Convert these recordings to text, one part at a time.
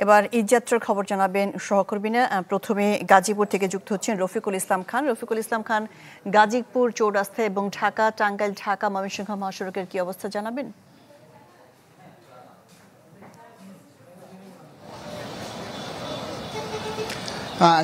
এবার ঈদযাত্রার খবর জানাবেন সহকর্মীরা। প্রথমে গাজীপুর থেকে যুক্ত হচ্ছেন রফিকুল ইসলাম খান। রফিকুল ইসলাম খান, গাজীপুর চৌরাস্তা এবং ঢাকা টাঙ্গাইল ঢাকা ময়মনসিংহ মহাসড়কের কি অবস্থা জানাবেন?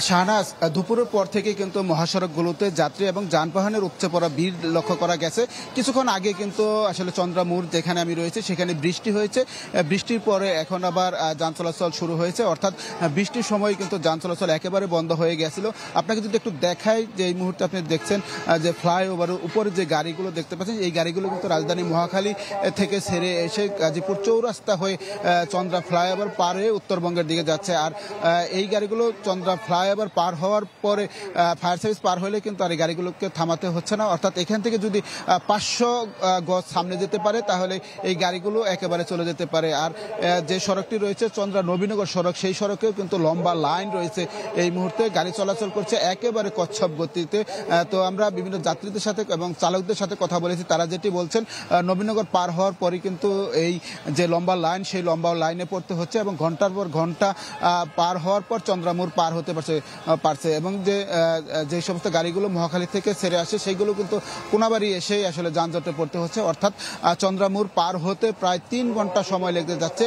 শাহনাজ, দুপুরের পর থেকে কিন্তু মহাসড়কগুলোতে যাত্রী এবং যানবাহনের উপচে পড়া ভিড় লক্ষ্য করা গেছে। কিছুক্ষণ আগে কিন্তু আসলে চন্দ্রামুড় যেখানে আমি রয়েছি সেখানে বৃষ্টি হয়েছে। বৃষ্টির পরে এখন আবার যান চলাচল শুরু হয়েছে, অর্থাৎ বৃষ্টির সময় কিন্তু যান চলাচল একেবারে বন্ধ হয়ে গেছিল। আপনাকে যদি একটু দেখাই, যে এই মুহূর্তে আপনি দেখছেন যে ফ্লাইওভারের উপরে যে গাড়িগুলো দেখতে পাচ্ছেন, এই গাড়িগুলো কিন্তু রাজধানী মহাখালী থেকে ছেড়ে এসে গাজীপুর চৌরাস্তা হয়ে চন্দ্রা ফ্লাইওভার পার হয়ে উত্তরবঙ্গের দিকে যাচ্ছে। আর এই গাড়িগুলো চন্দ্রা ফ্লাইওভার পার হওয়ার পরে ফায়ার সার্ভিস পার হলে কিন্তু আর এই গাড়িগুলোকে থামাতে হচ্ছে না, অর্থাৎ এখান থেকে যদি 500 গজ সামনে যেতে পারে তাহলে এই গাড়িগুলো একেবারে চলে যেতে পারে। আর যে সড়কটি রয়েছে চন্দ্রা নবীনগর সড়ক, সেই সড়কেও কিন্তু লম্বা লাইন রয়েছে। এই মুহূর্তে গাড়ি চলাচল করছে একেবারে কচ্ছপ গতিতে। তো আমরা বিভিন্ন যাত্রীদের সাথে এবং চালকদের সাথে কথা বলেছি, তারা যেটি বলছেন নবীনগর পার হওয়ার পরই কিন্তু এই যে লম্বা লাইন, সেই লম্বা লাইনে পড়তে হচ্ছে এবং ঘন্টার পর ঘন্টা পার হওয়ার পর চন্দ্রামুড় পার হতে পারছে। এবং যে সমস্ত গাড়িগুলো মহাখালী থেকে ছেড়ে আসে সেইগুলো কিন্তু কোনাবাড়ি এসেই আসলে যানজটে পড়তে হচ্ছে, অর্থাৎ চন্দ্রামুড় পার হতে প্রায় 3 ঘন্টা সময় লেগে যাচ্ছে।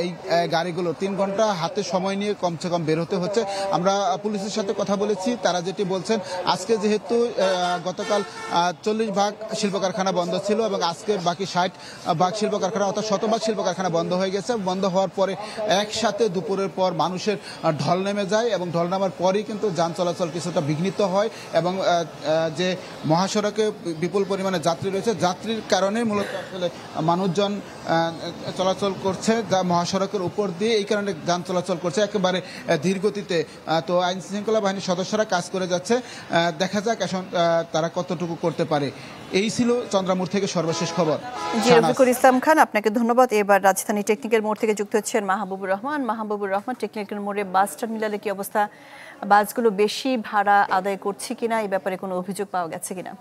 এই গাড়িগুলো 3 ঘন্টা হাতে সময় নিয়ে কমসে কম বের হতে হচ্ছে। আমরা পুলিশের সাথে কথা বলেছি, তারা যেটি বলছেন, আজকে যেহেতু গতকাল 40 ভাগ শিল্প কারখানা বন্ধ ছিল এবং আজকে বাকি 60 ভাগ শিল্প কারখানা অর্থাৎ 100 ভাগ শিল্প কারখানা বন্ধ হয়ে গেছে। বন্ধ হওয়ার পরে একসাথে দুপুরের পর মানুষের ঢল নেমে যায় এবং ঢল নামার পরই কিন্তু যান চলাচল কিছুটা বিঘ্নিত হয় এবং যে মহাসড়কে বিপুল পরিমাণে যাত্রী রয়েছে, যাত্রীর কারণে মূলত আসলে মানুষজন চলাচল করছে যা মহাসড়কের উপর দিয়ে, এই কারণে যান চলাচল করছে একেবারে ধীর গতিতে। তো আইন শৃঙ্খলা বাহিনীর সদস্যরা কাজ করে যাচ্ছে, দেখা যাক এখন তারা কতটুকু করতে পারে। এই ছিল চন্দ্রামুড় থেকে সর্বশেষ খবর। রফিকুল ইসলাম খান, আপনাকে ধন্যবাদ। এবার রাজধানী টেকনিক্যাল মোড় থেকে যুক্ত হচ্ছেন মাহবুবুর রহমান। মাহবুবুর রহমান, টেকনিক্যাল মোড়ে বাস টার্মিনালে কি অবস্থা? বাসগুলো বেশি ভাড়া আদায় করছে কিনা, এই ব্যাপারে কোনো অভিযোগ পাওয়া গেছে কিনা?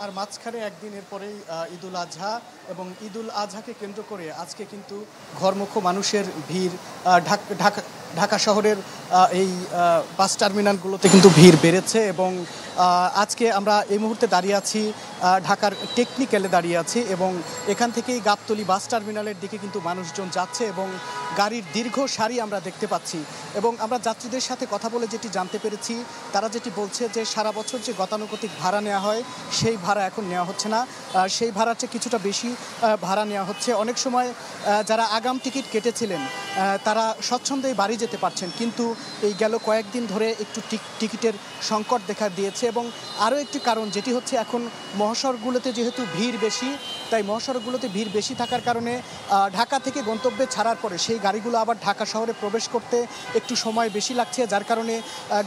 আর মাঝখানে একদিনের পরেই ঈদুল আজহা, এবং ঈদুল আজহাকে কেন্দ্র করে আজকে কিন্তু ঘরমুখ মানুষের ভিড় ঢাকা শহরের এই বাস টার্মিনালগুলোতে কিন্তু ভিড় বেড়েছে। এবং আজকে আমরা এই মুহূর্তে দাঁড়িয়ে আছি ঢাকার টেকনিক্যালে দাঁড়িয়ে আছি এবং এখান থেকেই গাবতলী বাস টার্মিনালের দিকে কিন্তু মানুষজন যাচ্ছে এবং গাড়ির দীর্ঘ সারি আমরা দেখতে পাচ্ছি। এবং আমরা যাত্রীদের সাথে কথা বলে যেটি জানতে পেরেছি, তারা যেটি বলছে যে সারা বছর যে গতানুগতিক ভাড়া নেওয়া হয় সেই ভাড়া এখন নেওয়া হচ্ছে না, সেই ভাড়ার চেয়ে কিছুটা বেশি ভাড়া নেওয়া হচ্ছে। অনেক সময় যারা আগাম টিকিট কেটেছিলেন তারা স্বচ্ছন্দেই বাড়ি যেতে পারছেন, কিন্তু এই গেল কয়েকদিন ধরে একটু টিকিটের সংকট দেখা দিয়েছে। এবং আরও একটি কারণ যেটি হচ্ছে, এখন মহাসড়কগুলোতে যেহেতু ভিড় বেশি, তাই মহাসড়কগুলোতে ভিড় বেশি থাকার কারণে ঢাকা থেকে গন্তব্যে ছাড়ার পরে সেই গাড়িগুলো আবার ঢাকা শহরে প্রবেশ করতে একটু সময় বেশি লাগছে, যার কারণে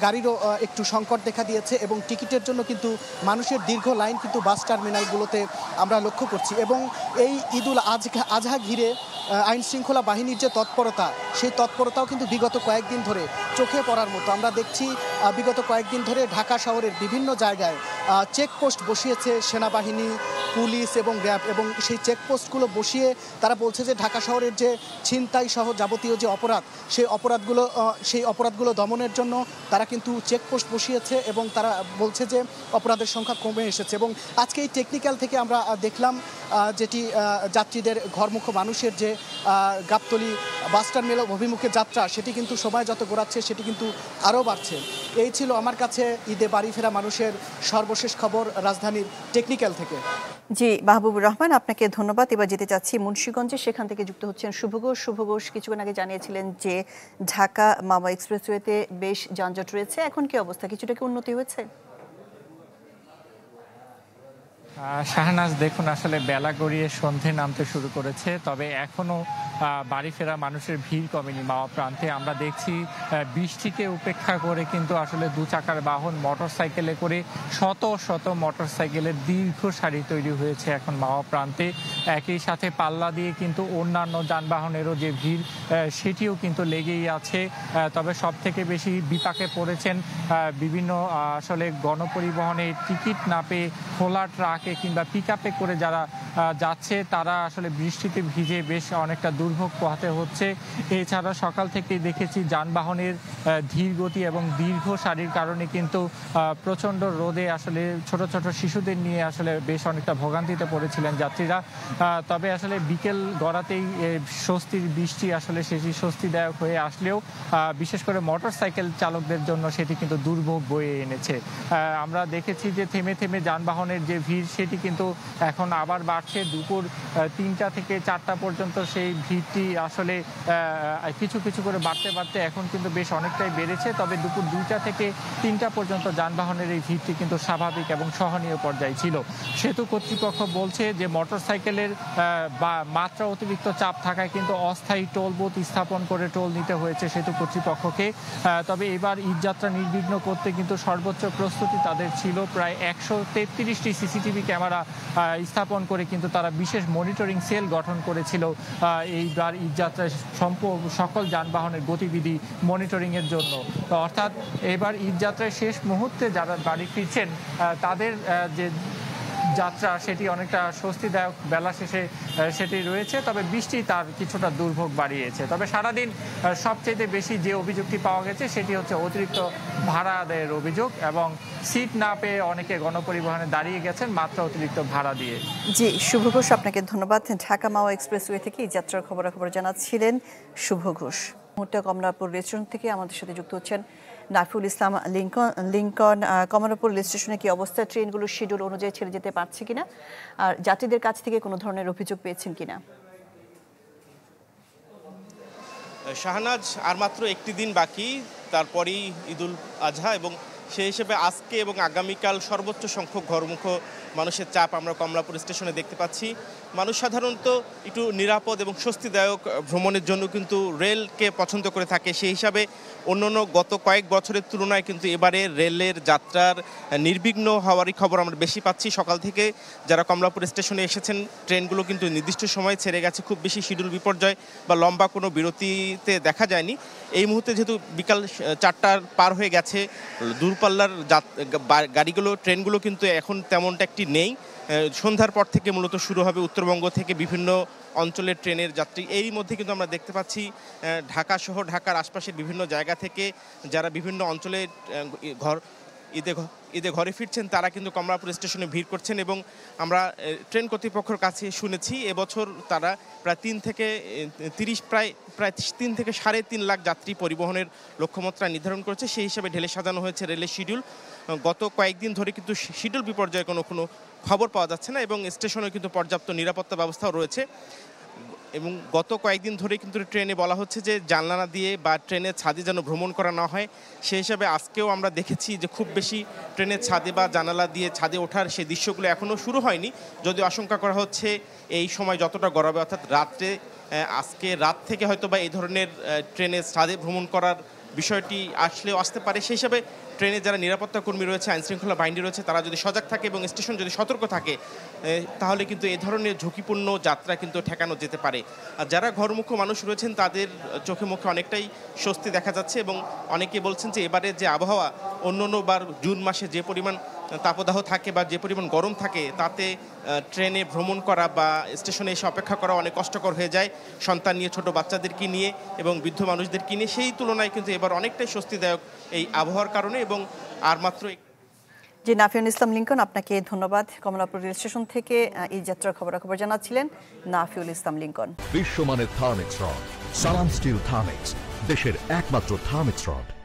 গাড়িরও একটু সংকট দেখা দিয়েছে। এবং টিকিটের জন্য কিন্তু মানুষের দীর্ঘ লাইন কিন্তু বাস টার্মিনালগুলোতে আমরা লক্ষ্য করছি। এবং এই ঈদুল আজহা ঘিরে আইন শৃঙ্খলা বাহিনীর যে তৎপরতা, সেই তৎপরতাও কিন্তু বিগত কয়েকদিন ধরে চোখে পড়ার মতো। আমরা দেখছি বিগত কয়েকদিন ধরে ঢাকা শহরের বিভিন্ন জায়গায় চেকপোস্ট বসিয়েছে সেনাবাহিনী, পুলিশ এবং র্যাব, এবং সেই চেকপোস্টগুলো বসিয়ে তারা বলছে যে ঢাকা শহরের যে ছিনতাই সহ যাবতীয় যে অপরাধ, সেই অপরাধগুলো দমনের জন্য তারা কিন্তু চেকপোস্ট বসিয়েছে এবং তারা বলছে যে অপরাধের সংখ্যা কমে এসেছে। এবং আজকে এই টেকনিক্যাল থেকে আমরা দেখলাম যেটি যাত্রীদের ঘরমুখ মানুষের যে গাবতলী বাস টার্মিনাল অভিমুখে যাত্রা, সেটি কিন্তু সময় যত গড়াচ্ছে সেটি কিন্তু আরও বাড়ছে। এই ছিল আমার কাছে ঈদে বাড়ি ফেরা মানুষের সর্বশেষ খবর রাজধানীর টেকনিক্যাল থেকে। জি মাহবুবুর রহমান, আপনাকে ধন্যবাদ। এবার যেতে চাচ্ছি মুন্সিগঞ্জে, সেখান থেকে যুক্ত হচ্ছেন শুভ ঘোষ। শুভ ঘোষ, কিছুক্ষণ আগে জানিয়েছিলেন যে ঢাকা মাওয়া এক্সপ্রেসওয়েতে বেশ যানজট রয়েছে, এখন কি অবস্থা? কিছুটা কি উন্নতি হয়েছে? শাহনাজ, দেখুন আসলে বেলা গড়িয়ে সন্ধে নামতে শুরু করেছে, তবে এখনো বাড়ি ফেরা মানুষের ভিড় কমেনি মাওয়া প্রান্তে। আমরা দেখছি বৃষ্টিকে উপেক্ষা করে কিন্তু আসলে দু চাকার বাহন মোটরসাইকেলে করে শত শত মোটরসাইকেলের দীর্ঘ সারি তৈরি হয়েছে এখন মাওয়া প্রান্তে। একই সাথে পাল্লা দিয়ে কিন্তু অন্যান্য যানবাহনেরও যে ভিড় সেটিও কিন্তু লেগেই আছে। তবে সব থেকে বেশি বিপাকে পড়েছেন বিভিন্ন আসলে গণপরিবহনে টিকিট না পেয়ে খোলা ট্রাকে কিংবা পিকআপে করে যারা যাচ্ছে তারা আসলে বৃষ্টিতে ভিজে বেশ অনেকটা দুর্ভোগ পোহাতে হচ্ছে। এছাড়া সকাল থেকেই দেখেছি যানবাহনের ধীর গতি এবং দীর্ঘ সারির কারণে কিন্তু প্রচণ্ড রোদে আসলে ছোট ছোট শিশুদের নিয়ে আসলে বেশ অনেকটা ভোগান্তিতে পড়েছিলেন যাত্রীরা। তবে আসলে বিকেল গড়াতেই স্বস্তির বৃষ্টি আসলে সেটি স্বস্তিদায়ক হয়ে আসলেও বিশেষ করে মোটরসাইকেল চালকদের জন্য সেটি কিন্তু দুর্ভোগ বয়ে এনেছে। আমরা দেখেছি যে থেমে থেমে যানবাহনের যে ভিড় সেটি কিন্তু এখন আবার বাড়ছে। দুপুর 3টা থেকে 4টা পর্যন্ত সেই ভিড়টি আসলে কিছু কিছু করে বাড়তে বাড়তে এখন কিন্তু বেশ অনেকটাই বেড়েছে। তবে দুপুর 2টা থেকে 3টা পর্যন্ত যানবাহনের এই ভিড়টি কিন্তু স্বাভাবিক এবং সহনীয় পর্যায়ে ছিল। সেতু কর্তৃপক্ষ বলছে যে মোটরসাইকেলের মাত্রা অতিরিক্ত চাপ থাকায় কিন্তু অস্থায়ী টোল বুথ স্থাপন করে টোল নিতে হয়েছে সেতু কর্তৃপক্ষকে। তবে এবার ঈদযাত্রা নির্বিঘ্ন করতে কিন্তু সর্বোচ্চ প্রস্তুতি তাদের ছিল। প্রায় 133টি সিসিটিভি ক্যামেরা স্থাপন করে কিন্তু তারা বিশেষ মনিটরিং সেল গঠন করেছিল এইবার ঈদযাত্রায় সকল যানবাহনের গতিবিধি মনিটরিং এর জন্য। তো অর্থাৎ এবার ঈদযাত্রায় শেষ মুহূর্তে যারা বাড়ি ফিরছেন তাদের যে যাত্রা সেটি অনেকটা স্বস্তিদায়ক বেলা শেষে সেটি রয়েছে। তবে বৃষ্টি তার কিছুটা দুর্ভোগ বাড়িয়েছে। তবে সারাদিন সবচেয়ে বেশি যে অভিযোগটি পাওয়া গেছে সেটি হচ্ছে অতিরিক্ত ভাড়া আদায়ের অভিযোগ এবং সিট না পেয়ে অনেকে গণপরিবহনে দাঁড়িয়ে গেছেন মাত্র অতিরিক্ত ভাড়া দিয়ে। জি, শুভ ঘোষ, আপনাকে ধন্যবাদ। ঢাকা মাওয়া এক্সপ্রেসওয়ে থেকে এই যাত্রার খবরাখবর জানাচ্ছিলেন শুভ ঘোষ। মুহূর্তে কমলাপুর রেস্টুরেন্ট থেকে আমাদের সাথে যুক্ত হচ্ছেন নাফিউল ইসলাম লিঙ্কন। কমলাপুর রেল স্টেশনে কি অবস্থা? ট্রেনগুলো শিডিউল অনুযায়ী ছেড়ে যেতে পারছে কিনা, আর যাত্রীদের কাছ থেকে কোনো ধরনের অভিযোগ পেয়েছেন কিনা? শাহনাজ, আর মাত্র একটি দিন বাকি, তারপরেই ঈদুল আজহা, এবং সেই হিসেবে আজকে এবং আগামীকাল সর্বোচ্চ সংখ্যক ঘরমুখ মানুষের চাপ আমরা কমলাপুর স্টেশনে দেখতে পাচ্ছি। মানুষ সাধারণত একটু নিরাপদ এবং স্বস্তিদায়ক ভ্রমণের জন্য কিন্তু রেলকে পছন্দ করে থাকে। সেই হিসাবে অন্যান্য গত কয়েক বছরের তুলনায় কিন্তু এবারে রেলের যাত্রার নির্বিঘ্ন হওয়ারই খবর আমরা বেশি পাচ্ছি। সকাল থেকে যারা কমলাপুর স্টেশনে এসেছেন ট্রেনগুলো কিন্তু নির্দিষ্ট সময় ছেড়ে গেছে, খুব বেশি শিডিউল বিপর্যয় বা লম্বা কোনো বিরতিতে দেখা যায়নি। এই মুহূর্তে যেহেতু বিকাল 4টার পার হয়ে গেছে, দূরপাল্লার গাড়িগুলো ট্রেনগুলো কিন্তু এখন তেমনটা একটি নেই। সন্ধ্যার পর থেকে মূলত শুরু হবে উত্তরবঙ্গ থেকে বিভিন্ন অঞ্চলের ট্রেনের যাত্রী। এরই মধ্যে কিন্তু আমরা দেখতে পাচ্ছি ঢাকা সহ ঢাকার আশপাশের বিভিন্ন জায়গা থেকে যারা বিভিন্ন অঞ্চলে ঈদে ঘরে ফিরছেন তারা কিন্তু কমলাপুর স্টেশনে ভিড় করছেন। এবং আমরা ট্রেন কর্তৃপক্ষের কাছে শুনেছি এবছর তারা প্রায় 3 থেকে 3.5 লাখ যাত্রী পরিবহনের লক্ষ্যমাত্রা নির্ধারণ করেছে। সেই হিসাবে ঢেলে সাজানো হয়েছে রেলের শিডিউল। গত কয়েকদিন ধরে কিন্তু শিডিউল বিপর্যয়ে কোনো খবর পাওয়া যাচ্ছে না এবং স্টেশনে কিন্তু পর্যাপ্ত নিরাপত্তা ব্যবস্থাও রয়েছে। এবং গত কয়েকদিন ধরে কিন্তু ট্রেনে বলা হচ্ছে যে জানলা দিয়ে বা ট্রেনের ছাদে যেন ভ্রমণ করা না হয়। সেই হিসাবে আজকেও আমরা দেখেছি যে খুব বেশি ট্রেনের ছাদে বা জানালা দিয়ে ছাদে ওঠার সেই দৃশ্যগুলো এখনও শুরু হয়নি, যদিও আশঙ্কা করা হচ্ছে এই সময় যতটা গড়াবে অর্থাৎ রাত্রে আজকে রাত থেকে হয়তো বা এই ধরনের ট্রেনের ছাদে ভ্রমণ করার বিষয়টি আসতে পারে। সেই হিসাবে ট্রেনে যারা নিরাপত্তা কর্মী রয়েছে, আইনশৃঙ্খলা বাহিনী রয়েছে, তারা যদি সজাগ থাকে এবং স্টেশন যদি সতর্ক থাকে তাহলে কিন্তু এই ধরনের ঝুঁকিপূর্ণ যাত্রা কিন্তু ঠেকানো যেতে পারে। আর যারা ঘরমুখ মানুষ রয়েছেন তাদের চোখে মুখে অনেকটাই স্বস্তি দেখা যাচ্ছে এবং অনেকে বলছেন যে এবারে যে আবহাওয়া অন্যান্যবার জুন মাসে যে পরিমাণ তাপদাহ থাকে বা যে পরিমাণ গরম থাকে তাতে ট্রেনে ভ্রমণ করা বা স্টেশনে এসে অপেক্ষা করা অনেক কষ্টকর হয়ে যায় সন্তান নিয়ে, ছোট বাচ্চাদেরকে নিয়ে এবং বৃদ্ধ মানুষদেরকে নিয়ে। সেই তুলনায় কিন্তু এবার অনেকটাই স্বস্তিদায়ক এই আবহাওয়ার কারণে। এবং আর মাত্র জি, নাফিউল ইসলাম লিঙ্কন, আপনাকে ধন্যবাদ। কমলাপুর রেল স্টেশন থেকে এই যাত্রার খবরাখবর জানাচ্ছিলেন নাফিউল ইসলাম লিঙ্কন। বিশ্বমানের থার্মিক্স রড, সালাম স্টিল থার্মিক্স, দেশের একমাত্র থার্মিক্স রড।